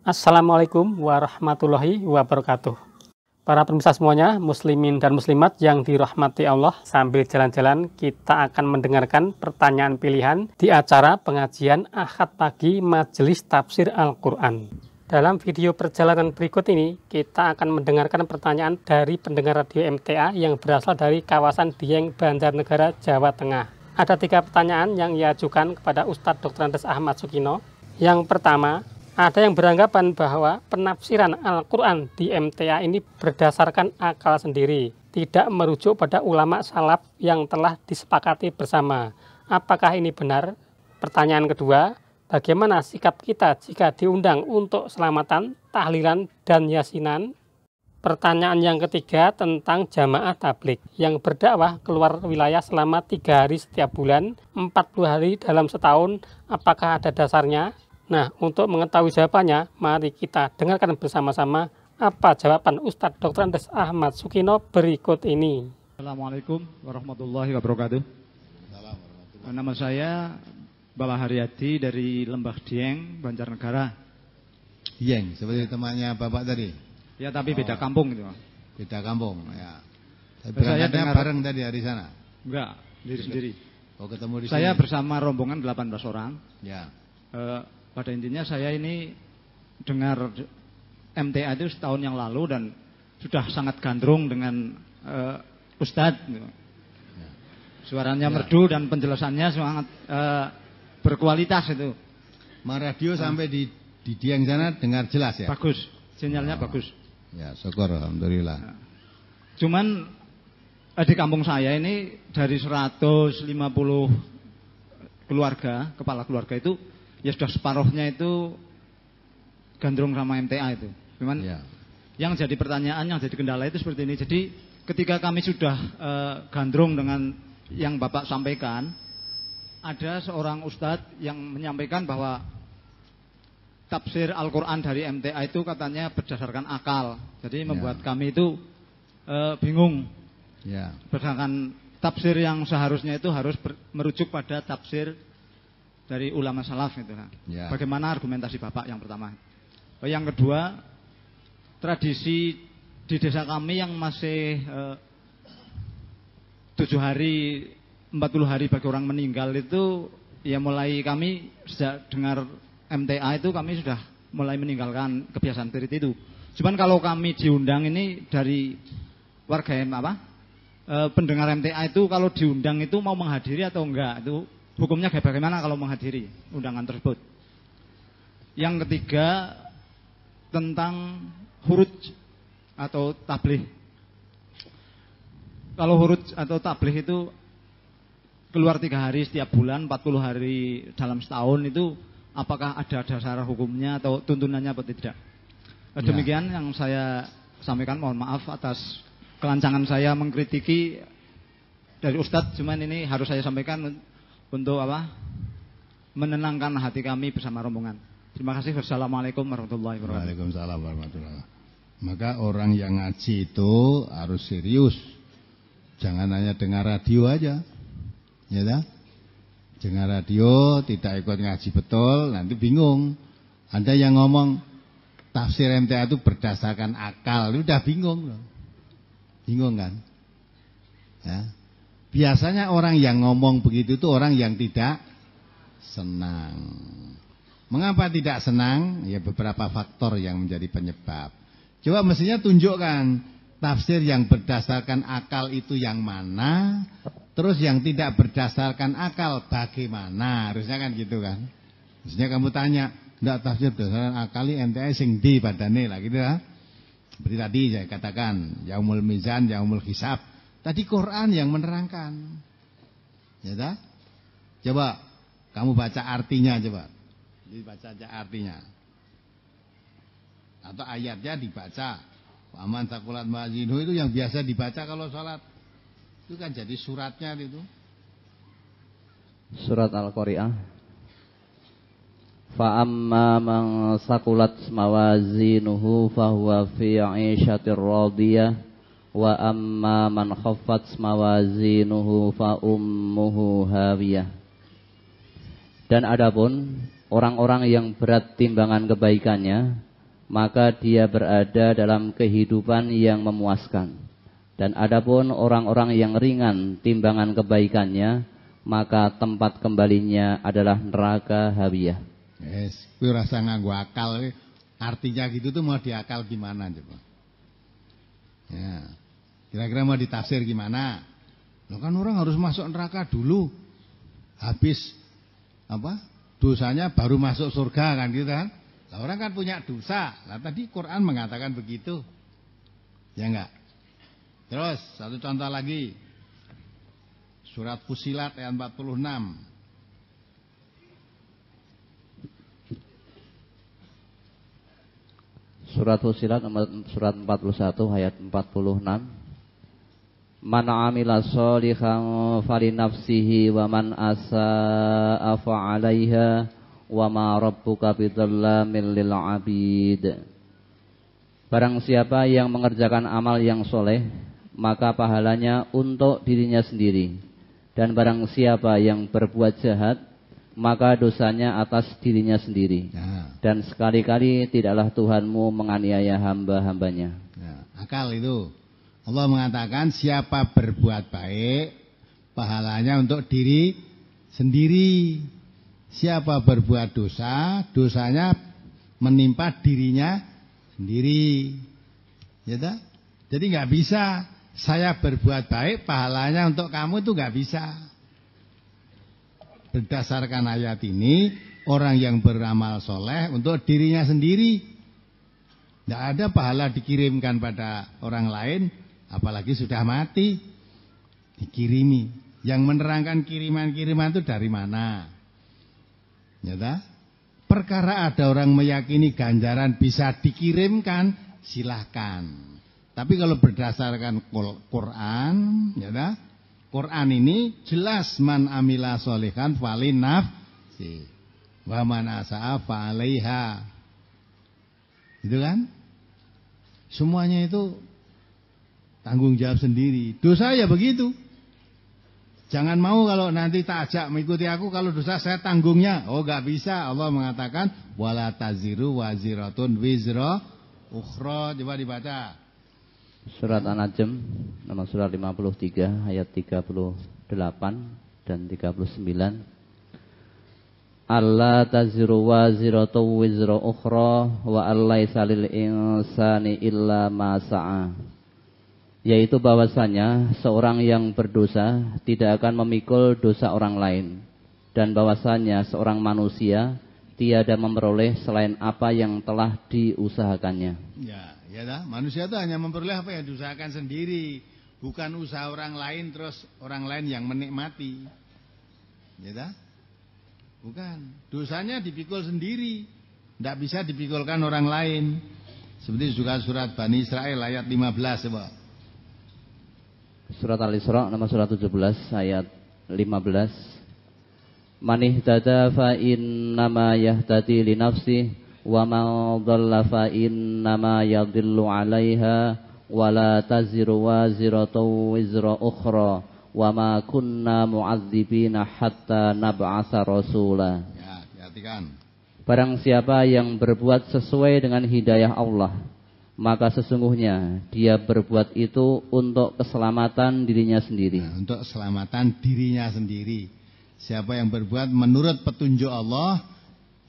Assalamualaikum warahmatullahi wabarakatuh. Para pemirsa semuanya, muslimin dan muslimat yang dirahmati Allah, sambil jalan-jalan kita akan mendengarkan pertanyaan pilihan di acara pengajian Ahad pagi Majelis Tafsir Al-Quran. Dalam video perjalanan berikut ini, kita akan mendengarkan pertanyaan dari pendengar radio MTA yang berasal dari kawasan Dieng, Banjarnegara, Jawa Tengah. Ada 3 pertanyaan yang ia ajukan kepada Ustadz Dr. Andes Ahmad Sukino. Yang pertama, ada yang beranggapan bahwa penafsiran Al-Quran di MTA ini berdasarkan akal sendiri, tidak merujuk pada ulama salaf yang telah disepakati bersama. Apakah ini benar? Pertanyaan kedua, bagaimana sikap kita jika diundang untuk selamatan, tahlilan, dan yasinan? Pertanyaan yang ketiga tentang jamaah tabligh yang berdakwah keluar wilayah selama 3 hari setiap bulan, 40 hari dalam setahun, apakah ada dasarnya? Nah, untuk mengetahui jawabannya, mari kita dengarkan bersama-sama apa jawaban Ustadz Dr. Andes Ahmad Sukino berikut ini. Assalamualaikum warahmatullahi wabarakatuh. Nama saya Bapak Haryadi dari Lembah Dieng, Banjarnegara. Dieng, seperti temannya Bapak tadi? Ya, tapi beda kampung gitu. Beda kampung, ya. Saya dengar bareng tadi hari sana? Enggak, sendiri. Oh, ketemu di saya sini? Bersama rombongan 18 orang. Ya. Pada intinya saya ini dengar MTA itu setahun yang lalu dan sudah sangat gandrung dengan Ustadz. Gitu. Ya. Suaranya merdu dan penjelasannya sangat berkualitas itu. Radio sampai di Dieng sana dengar jelas ya? Bagus, sinyalnya bagus. Ya, syukur, alhamdulillah. Ya. Cuman di kampung saya ini dari 150 keluarga, kepala keluarga itu ya sudah separuhnya itu gandrung sama MTA itu. Cuman yang jadi pertanyaan, yang jadi kendala itu seperti ini. Jadi ketika kami sudah gandrung dengan yang Bapak sampaikan, ada seorang ustadz yang menyampaikan bahwa tafsir Al-Quran dari MTA itu katanya berdasarkan akal. Jadi membuat kami itu bingung. Berdasarkan tafsir yang seharusnya itu harus merujuk pada tafsir dari ulama salaf itu. Bagaimana argumentasi Bapak yang pertama? Yang kedua, tradisi di desa kami yang masih 7 hari 40 hari bagi orang meninggal itu, ya mulai kami sejak dengar MTA itu kami sudah mulai meninggalkan kebiasaan seperti itu. Cuman kalau kami diundang ini dari warga pendengar MTA itu, kalau diundang itu mau menghadiri atau enggak, itu hukumnya bagaimana kalau menghadiri undangan tersebut. Yang ketiga tentang huruf atau tabligh. Kalau huruf atau tabligh itu keluar 3 hari setiap bulan, 40 hari dalam setahun, itu apakah ada dasar hukumnya atau tuntunannya atau tidak? Demikian yang saya sampaikan. Mohon maaf atas kelancangan saya mengkritiki dari Ustadz, cuman ini harus saya sampaikan untuk menenangkan hati kami bersama rombongan. Terima kasih. Wassalamualaikum warahmatullahi wabarakatuh. Waalaikumsalam warahmatullahi wabarakatuh. Maka orang yang ngaji itu harus serius. Jangan hanya dengar radio aja. Ya dah? Dengar radio, tidak ikut ngaji betul, nanti bingung. Ada yang ngomong tafsir MTA itu berdasarkan akal, itu udah bingung loh. Bingung kan? Ya. Biasanya orang yang ngomong begitu itu orang yang tidak senang. Mengapa tidak senang? Ya beberapa faktor yang menjadi penyebab. Coba mestinya tunjukkan tafsir yang berdasarkan akal itu yang mana, terus yang tidak berdasarkan akal bagaimana. Harusnya kan gitu kan. Mestinya kamu tanya, enggak tafsir berdasarkan akal ini MTA sing di badane lah gitu ya. Seperti tadi saya katakan, yaumul mizan, yaumul hisab. Tadi Quran yang menerangkan. Ya tak? Coba kamu baca artinya coba. Dibaca aja artinya. Atau ayatnya dibaca. Aman sakulat ma'azinu itu yang biasa dibaca kalau sholat. Itu kan jadi suratnya itu. Surat Al-Qari'ah. Fa amma man sakulat mawazinuhu fahuwa fi 'ishatir radiyah. Wa amma man khaffat mawazinuhu fa ummuhu hawiyah. Dan adapun orang-orang yang berat timbangan kebaikannya, maka dia berada dalam kehidupan yang memuaskan. Dan adapun orang-orang yang ringan timbangan kebaikannya, maka tempat kembalinya adalah neraka hawiyah. Yes, kuwi rasa nganggo akal. Artinya gitu tuh mau diakal gimana coba? Ya. Kira-kira mau ditafsir gimana? Loh kan orang harus masuk neraka dulu. Habis apa? Dosanya baru masuk surga kan gitu kan? Lah orang kan punya dosa. Lah tadi Quran mengatakan begitu. Ya enggak? Terus satu contoh lagi. Surat Fussilat ayat 46. Surat Fussilat surat 41 ayat 46. Man amila sholihan falinafsihi wa man asaa fa'alaiha wa ma rabbuka bidzallamin lil 'abid. Barang siapa yang mengerjakan amal yang soleh, maka pahalanya untuk dirinya sendiri. Dan barang siapa yang berbuat jahat, maka dosanya atas dirinya sendiri. Dan sekali-kali tidaklah Tuhanmu menganiaya hamba-hambanya. Akal itu. Allah mengatakan siapa berbuat baik, pahalanya untuk diri sendiri. Siapa berbuat dosa, dosanya menimpa dirinya sendiri. Ya tak? Jadi nggak bisa saya berbuat baik, pahalanya untuk kamu, itu nggak bisa. Berdasarkan ayat ini, orang yang beramal soleh untuk dirinya sendiri. Tidak ada pahala dikirimkan pada orang lain, apalagi sudah mati, dikirimi. Yang menerangkan kiriman-kiriman itu dari mana? Ya tak? Perkara ada orang meyakini ganjaran bisa dikirimkan, silahkan. Tapi kalau berdasarkan Quran, ya tak? Quran ini jelas man amila sholihan falin nafsi wa man asaa fa alaiha. Itu kan? Semuanya itu tanggung jawab sendiri. Dosa ya begitu. Jangan mau kalau nanti tak ajak mengikuti aku, kalau dosa saya tanggungnya. Oh enggak bisa. Allah mengatakan wala taziru waziratun wizra ukhra. Coba dibaca. Surat An-Najm nomor surat 53 ayat 38 dan 39. Alla taziru waziratu wizra ukhra wa allaisa lil insani illa ma sa'a. Yaitu bahwasanya seorang yang berdosa tidak akan memikul dosa orang lain, dan bahwasanya seorang manusia tiada memperoleh selain apa yang telah diusahakannya. Ya dah, manusia itu hanya memperoleh apa yang diusahakan sendiri, bukan usaha orang lain terus orang lain yang menikmati. Ya dah? Bukan. Dosanya dipikul sendiri, tidak bisa dipikulkan orang lain. Seperti juga surat Bani Israel ayat 15 coba. Surat Al-Isra nomor surat 17 ayat 15. Man ihtada fa innama yahtadi li nafsihi wa man dhalla fa innama yadhillu 'alaiha wa la taziru waziratu wizra ukhra wa ma kunna mu'adzibina hatta nab'atsa rasula. Ya, perhatikan. Barang siapa yang berbuat sesuai dengan hidayah Allah, maka sesungguhnya dia berbuat itu untuk keselamatan dirinya sendiri. Nah, untuk keselamatan dirinya sendiri. Siapa yang berbuat menurut petunjuk Allah,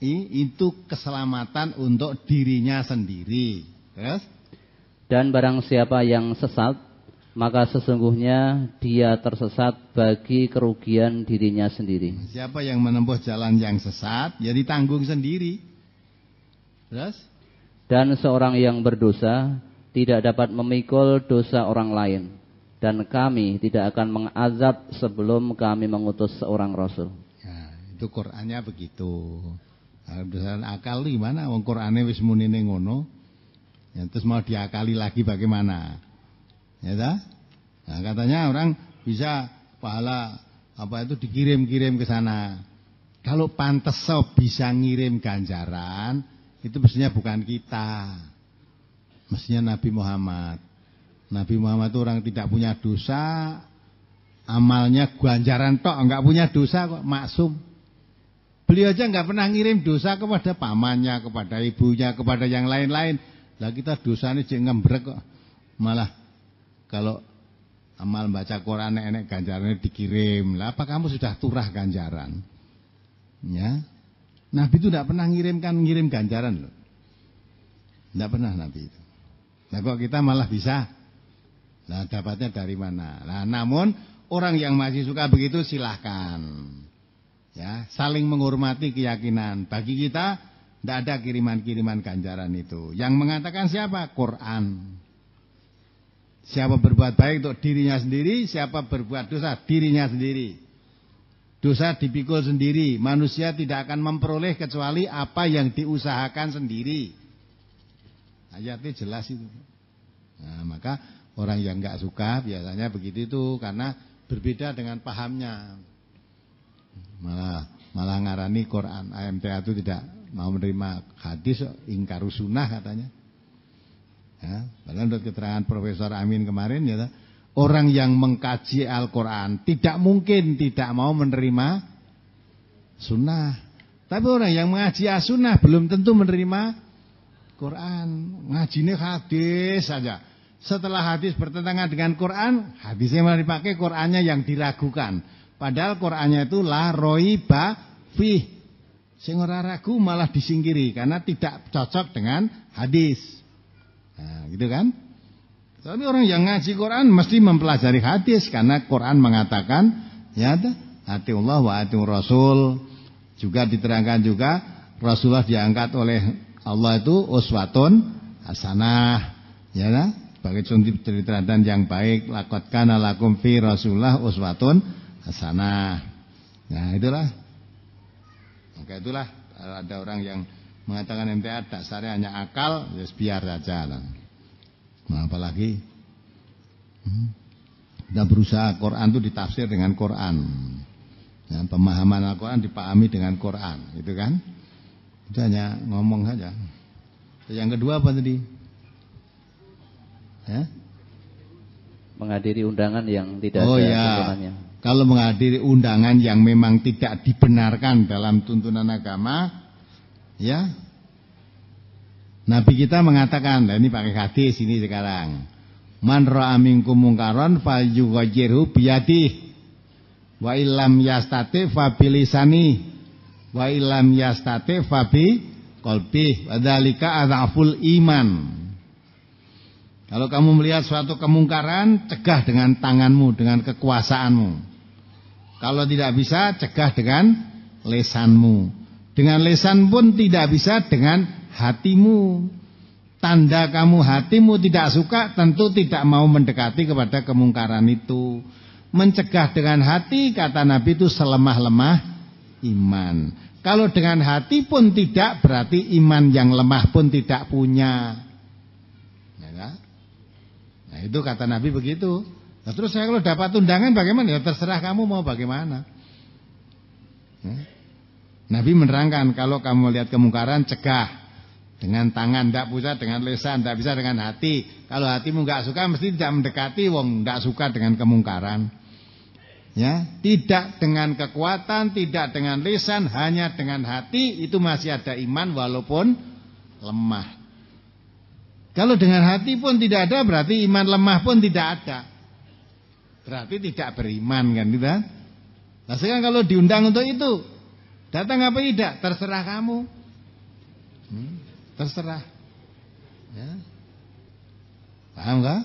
itu keselamatan untuk dirinya sendiri. Terus? Dan barang siapa yang sesat, maka sesungguhnya dia tersesat bagi kerugian dirinya sendiri. Siapa yang menempuh jalan yang sesat, ya ditanggung sendiri. Terus? Dan seorang yang berdosa tidak dapat memikul dosa orang lain, dan kami tidak akan mengazab sebelum kami mengutus seorang rasul. Ya, itu Qur'annya begitu. Berdasarkan akal gimana? Wong Qur'ane wis munine ngono. Ya, terus mau diakali lagi bagaimana? Ya dah? Nah, katanya orang bisa pahala apa itu dikirim-kirim ke sana. Kalau pantes bisa ngirim ganjaran, itu mestinya bukan kita, mestinya Nabi Muhammad. Nabi Muhammad itu orang tidak punya dosa, amalnya ganjaran tok, enggak punya dosa kok, maksum. Beliau aja nggak pernah ngirim dosa kepada pamannya, kepada ibunya, kepada yang lain-lain. Lah kita dosanya jadi ngembrek kok. Malah kalau amal baca Quran enek ganjarannya dikirim. Lah apa kamu sudah turah ganjaran? Ya. Nabi itu tidak pernah ngirim ganjaran loh. Tidak pernah Nabi itu. Nah kok kita malah bisa? Nah dapatnya dari mana? Nah namun orang yang masih suka begitu silahkan. Ya, saling menghormati keyakinan. Bagi kita tidak ada kiriman-kiriman ganjaran itu. Yang mengatakan siapa? Quran. Siapa berbuat baik untuk dirinya sendiri, siapa berbuat dosa dirinya sendiri. Dosa dipikul sendiri. Manusia tidak akan memperoleh kecuali apa yang diusahakan sendiri. Ayatnya jelas itu. Nah, maka orang yang nggak suka biasanya begitu itu karena berbeda dengan pahamnya. Malah ngarani Quran. AMTA itu tidak mau menerima hadis, ingkaru sunnah katanya. Ya, padahal menurut keterangan Profesor Amin kemarin ya, orang yang mengkaji Al-Quran tidak mungkin tidak mau menerima sunnah. Tapi orang yang mengaji sunnah belum tentu menerima Quran. Ngajinya hadis saja. Setelah hadis bertentangan dengan Quran, hadisnya malah dipakai, Qurannya yang diragukan. Padahal Qurannya itu la roiba fih. Sing ora ragu malah disingkiri karena tidak cocok dengan hadis. Nah, gitu kan? Tapi orang yang ngaji Quran mesti mempelajari hadis karena Quran mengatakan ya ati Allah wa ati Rasul. Juga diterangkan juga Rasulullah diangkat oleh Allah itu uswatun hasanah. Ya kan? Sebagai contoh teladan yang baik, laqad kana lakum fi Rasulillah uswatun hasanah. Nah, itulah. Maka itulah ada orang yang mengatakan MTA dasarnya hanya akal, ya biar saja. Nah, apalagi kita berusaha Quran itu ditafsir dengan Quran. Ya, pemahaman Al-Quran dipahami dengan Quran, gitu kan? Itu hanya ngomong saja. Yang kedua apa tadi? Ya? Menghadiri undangan yang tidak ada tuntunannya. Kalau menghadiri undangan yang memang tidak dibenarkan dalam tuntunan agama, ya, Nabi kita mengatakan, nah ini pakai hadis ini sekarang. Man ra'a minkum mungkaron falyughayyirhu biyadihi wa illam yastati fa bilisani wa illam yastati fa bi qalbihi wa dzalika adzaful iman. Kalau kamu melihat suatu kemungkaran, cegah dengan tanganmu, dengan kekuasaanmu. Kalau tidak bisa, cegah dengan lesanmu. Dengan lesan pun tidak bisa dengan hatimu. Tanda kamu hatimu tidak suka, tentu tidak mau mendekati kepada kemungkaran itu. Mencegah dengan hati, kata Nabi itu selemah-lemah iman. Kalau dengan hati pun tidak, berarti iman yang lemah pun tidak punya. Ya kan? Nah itu kata Nabi begitu. Nah, terus saya kalau dapat undangan bagaimana? Ya terserah kamu mau bagaimana. Ya. Nabi menerangkan kalau kamu lihat kemungkaran cegah dengan tangan, tidak bisa dengan lisan, tidak bisa dengan hati. Kalau hatimu nggak suka mesti tidak mendekati wong nggak suka dengan kemungkaran. Ya, tidak dengan kekuatan, tidak dengan lisan, hanya dengan hati itu masih ada iman walaupun lemah. Kalau dengan hati pun tidak ada berarti iman lemah pun tidak ada. Berarti tidak beriman kan gitu kan? Nah sekarang kalau diundang untuk itu, datang apa tidak? Terserah kamu. Terserah. Ya. Paham enggak?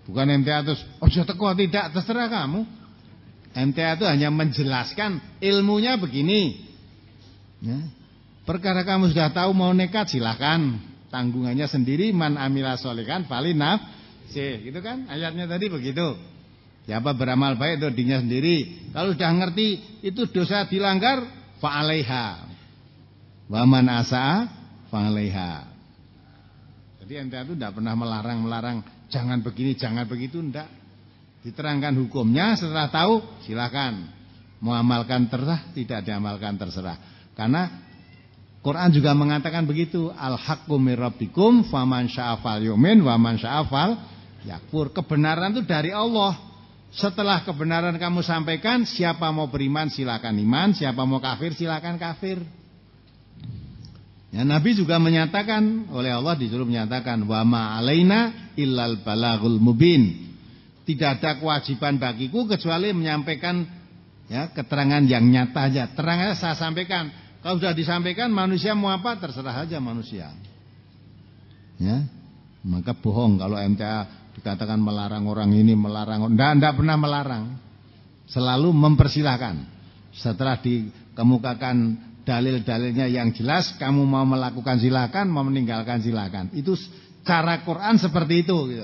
Bukan MTA terus ojo teko tidak, terserah kamu. MTA itu hanya menjelaskan ilmunya begini. Ya. Perkara kamu sudah tahu mau nekat silahkan. Tanggungannya sendiri, man amila sholihan falinaf. Gitu kan? Ayatnya tadi begitu. Siapa beramal baik itu dirinya sendiri. Kalau sudah ngerti itu dosa dilanggar, fa'alaiha. Wa man asa'a fa'alaiha. Jadi MTA itu tidak pernah melarang jangan begini, jangan begitu, enggak. Diterangkan hukumnya, setelah tahu silakan. Mau amalkan terserah, tidak diamalkan terserah. Karena Quran juga mengatakan begitu, al-haqqu mir rabbikum faman syaa'a falyu'min wa man syaa'a fal yakfur. Kebenaran itu dari Allah. Setelah kebenaran kamu sampaikan, siapa mau beriman silakan iman, siapa mau kafir silakan kafir. Ya, Nabi juga menyatakan, oleh Allah disuruh menyatakan, wa ma alaina illal balaghul mubin. Tidak ada kewajiban bagiku kecuali menyampaikan ya keterangan yang nyata aja. Terang aja saya sampaikan. Kalau sudah disampaikan, manusia mau apa terserah aja manusia. Ya, maka bohong kalau MTA dikatakan melarang orang ini, melarang. Enggak pernah melarang. Selalu mempersilahkan. Setelah dikemukakan dalil-dalilnya yang jelas, kamu mau melakukan silakan, mau meninggalkan silakan. Itu cara Quran seperti itu gitu.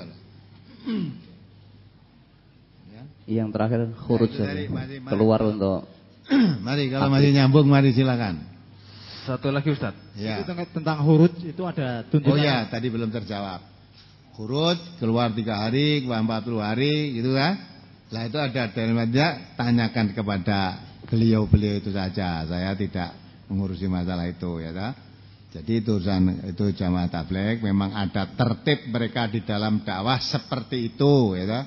Ya. Yang terakhir khuruj keluar untuk mari kalau masih nyambung mari silakan. Satu lagi Ustaz. Ya. Itu tentang huruf itu ada tuntunan. Oh ya, tadi belum terjawab. Huruf keluar 3 hari, keluar 40 hari gitu kan. Lah itu ada dalilnya, tanyakan kepada beliau-beliau itu saja. Saya tidak mengurusi masalah itu ya tak? Jadi itu jamaah tabligh memang ada tertib mereka di dalam dakwah seperti itu ya tak?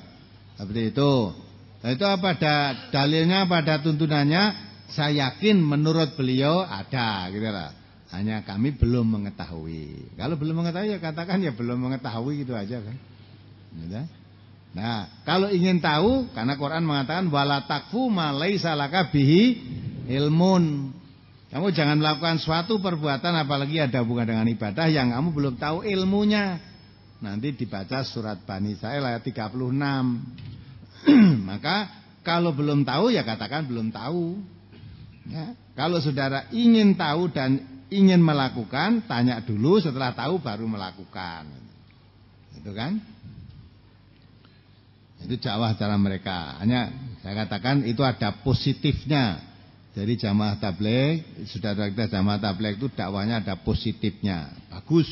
Seperti itu. Nah, itu apa ada dalilnya, pada tuntunannya? Saya yakin menurut beliau ada gitu lah. Hanya kami belum mengetahui. Kalau belum mengetahui ya katakan ya belum mengetahui gitu aja kan. Ya, nah, kalau ingin tahu, karena Quran mengatakan wala takfu ma laisa laka bihi ilmun. Kamu jangan melakukan suatu perbuatan apalagi ada hubungan dengan ibadah yang kamu belum tahu ilmunya. Nanti dibaca surat Bani Israil ayat 36. Maka kalau belum tahu ya katakan belum tahu. Ya, kalau saudara ingin tahu dan ingin melakukan, tanya dulu, setelah tahu baru melakukan. Itu kan? Itu dakwah cara mereka. Hanya saya katakan itu ada positifnya. Jadi jamaah tabligh, saudara kita jamaah tabligh itu dakwahnya ada positifnya. Bagus.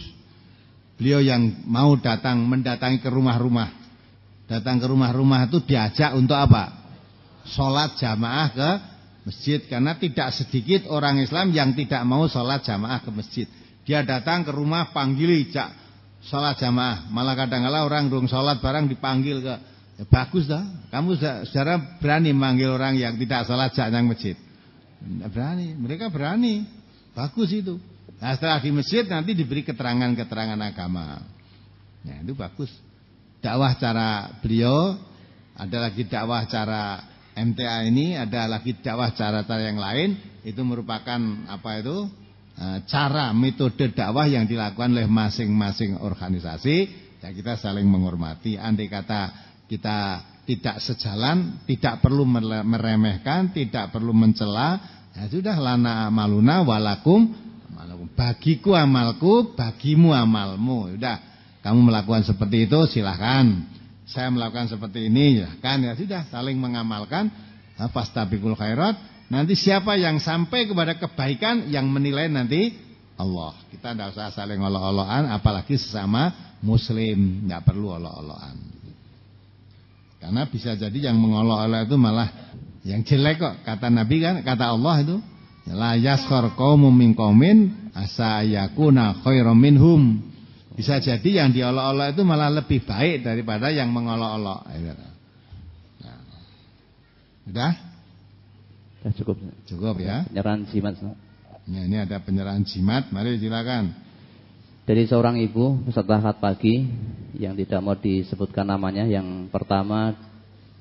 Beliau yang mau mendatangi ke rumah-rumah. Datang ke rumah-rumah itu diajak untuk apa? Sholat jamaah ke masjid. Karena tidak sedikit orang Islam yang tidak mau sholat jamaah ke masjid. Dia datang ke rumah panggil ijak sholat jamaah. Malah kadang-kadang orang dong sholat barang dipanggil ke. Ya bagus dah. Kamu saudara berani manggil orang yang tidak sholat jamaah masjid. Tidak berani, mereka berani. Bagus itu. Nah setelah di masjid nanti diberi keterangan-keterangan agama. Nah itu bagus. Dakwah cara beliau, ada lagi dakwah cara MTA ini, ada lagi dakwah cara-cara yang lain. Itu merupakan apa itu? Cara, metode dakwah yang dilakukan oleh masing-masing organisasi. Ya kita saling menghormati. Andai kata kita tidak sejalan, tidak perlu meremehkan, tidak perlu mencela. Ya sudah, lana amaluna walakum amalakum. Bagiku amalku, bagimu amalmu. Sudah, kamu melakukan seperti itu silahkan. Saya melakukan seperti ini silahkan. Ya sudah, saling mengamalkan. Fastabiqul khairat. Nanti siapa yang sampai kepada kebaikan yang menilai nanti Allah. Kita tidak usah saling olok-olokan, apalagi sesama muslim, tidak perlu olok-olokan. Karena bisa jadi yang mengolok-olok itu malah yang jelek kok. Kata Nabi kan, kata Allah itu, la yaskhar qaumun min qaumin asa yakuna khairum minhum. Bisa jadi yang diolok-olok itu malah lebih baik daripada yang mengolok-olok. Nah. Sudah? Ya, cukup. Cukup ya. Penyerahan jimat. Ya, ini ada penyerahan jimat, mari silakan. Dari seorang ibu peserta akad pagi yang tidak mau disebutkan namanya. Yang pertama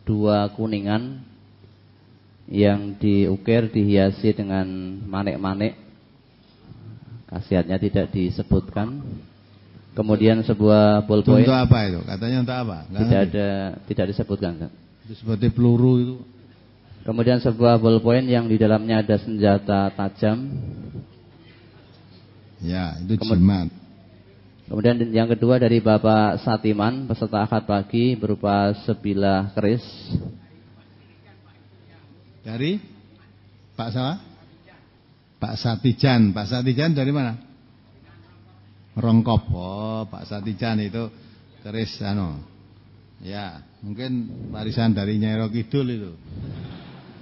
2 kuningan yang diukir dihiasi dengan manik-manik. Khasiatnya tidak disebutkan. Kemudian sebuah ballpoint. Untuk apa itu? Katanya untuk apa? Tidak disebutkan. Itu seperti peluru itu. Kemudian sebuah ballpoint yang di dalamnya ada senjata tajam. Ya, itu jimat. Kemudian yang kedua dari Bapak Satiman, peserta akad pagi berupa sebilah keris. Dari Pak siapa? Pak Satijan. Pak Satijan dari mana? Rongkop. Oh, Pak Satijan itu keris Ya, mungkin warisan dari Nyai Kidul itu.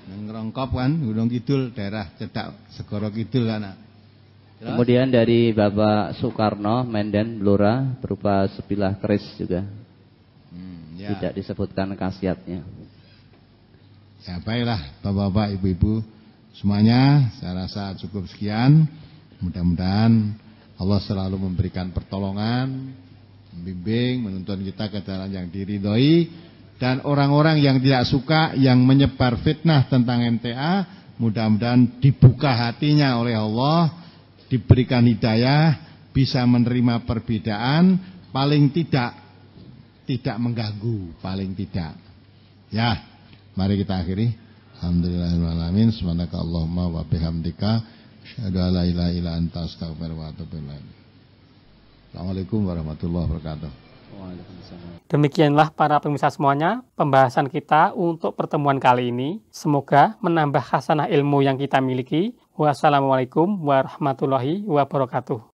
Yang Rongkop kan, Gunung Kidul, daerah Cedak Segoro Kidul kan. Kemudian dari Bapak Soekarno Menden Blora berupa sebilah keris juga. Ya. Tidak disebutkan khasiatnya. Ya baiklah Bapak-bapak, Ibu-ibu semuanya, saya rasa cukup sekian. Mudah-mudahan Allah selalu memberikan pertolongan, membimbing, menuntun kita ke jalan yang diridhoi. Dan orang-orang yang tidak suka, yang menyebar fitnah tentang MTA, mudah-mudahan dibuka hatinya oleh Allah, diberikan hidayah, bisa menerima perbedaan, paling tidak mengganggu, paling tidak. Ya, mari kita akhiri. Alhamdulillahirrahmanirrahim. Subhanakallahumma wa bihamdika asyhadu an la ilaha illa anta astaghfiruka wa atubu ilaik. Assalamualaikum warahmatullahi wabarakatuh. Demikianlah para pemirsa semuanya pembahasan kita untuk pertemuan kali ini. Semoga menambah khasanah ilmu yang kita miliki. Wassalamualaikum warahmatullahi wabarakatuh.